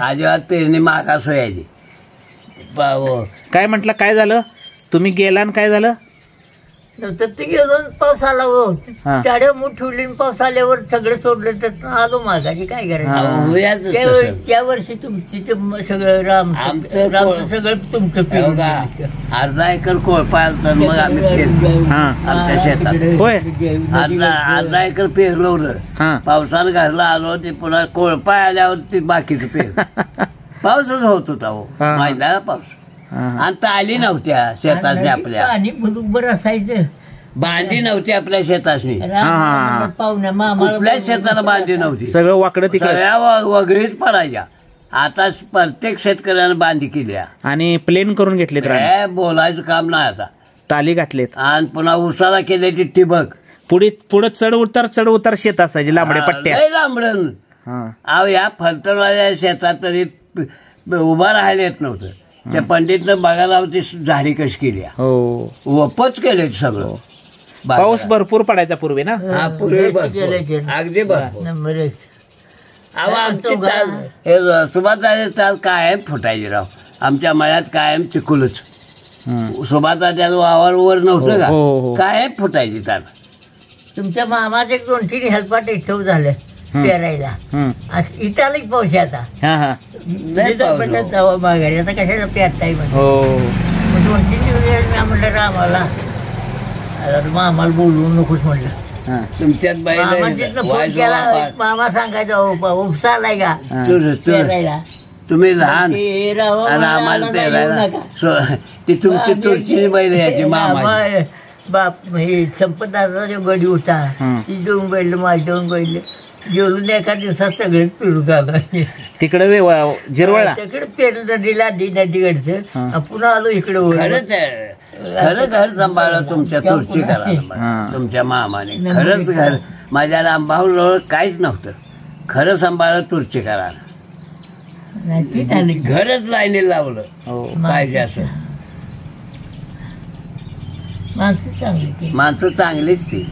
अजिबात पेरणी मागास व्हायची. काय म्हटलं, काय झालं? तुम्ही गेला आणि काय झालं? तर ते गेलो पाऊस आला हो, हा. चाड्या मूठ ठेवली आणि पाऊस आल्यावर सगळं सोडलं तर आलो मागाची. काय करायचं? त्या वर्षी तुमची सगळं रामचं सगळं तुमचं पेरून अर्धा एकर कोळपा आलता, मग आम्ही पेरलो आमच्या शेतात. होय. अर्धा एकर पेरलं होतं. पावसानं घरला आलो, ते पुन्हा कोळपा आल्यावर ते बाकीचं पेरलं. पाऊसच होत होता हो, महिन्याला पाऊस. आणि ताली नव्हत्या शेतासनी आपल्या, आणि बरोबर असायचं. बांधी नव्हती आपल्या शेतासनी, पाहुण्या मामा कुठल्याच शेताला बांधी नव्हती. सगळं वाकडं तिकडे, सगळ्या वगळीच पडायच्या. आता प्रत्येक शेतकऱ्यानं बांधी केल्या आणि प्लेन करून घेतलेत. बोलायचं काम नाही आता. ताली घातलेत आणि पुन्हा उसाला केल्याची ठिबक. पुढे चढ उतार शेत असायचे, लांबडे पट्ट्या. लांबडं अहो, या फलटणवाल्या शेतात तरी उभा राहायला येत नव्हतं. त्या पंडितनं बघायला ती झाडी कशी केली, वपच केले सगळं. पाऊस भरपूर पडायचा पूर्वी ना. हा, पूर्वी अगदी भरपूर. अहो, आमची सुभाताचे ताल कायम फुटायचे राव. आमच्या मळ्यात कायम चिकुलच. सुभाताच्या वावर वर नव्हतं का, कायम फुटायची ताल. तुमच्या मामाचे 2-3 हेल्पाट इथं झालं पेरायला. इथं आलं पाऊस आता माघारी. आता कशाला पेरताय म्हणजे 2-3 दिवस मी म्हटलं रामाला, मामाला बोलवू नकोच म्हटलं. तुमच्यात मामा सांगायचा उपसा आलाय का पेरायला, तुम्ही लहान रामाला पेरायला. ती तुमची तुळची बैल याची मामा बाप. हे संपदाचा जो गडी होता, ती 2 बैल, माझी 2 बैल जेवून एका दिवसात सगळेच पेरून झालं. तिकडे जिरवळला तिकडे पेरून दिला नदीकडचं. पुन्हा आलो इकडे. खरं घर सांभाळलं तुमच्या तुळशी घराला तुमच्या मामाने. खरंच घर माझ्या रामभाऊ काहीच नव्हतं. खरं सांभाळलं तुळशी घराला. घरच लाईनी लावलं पाहिजे असं. माणसं चांगली, माणसं चांगलीच ती.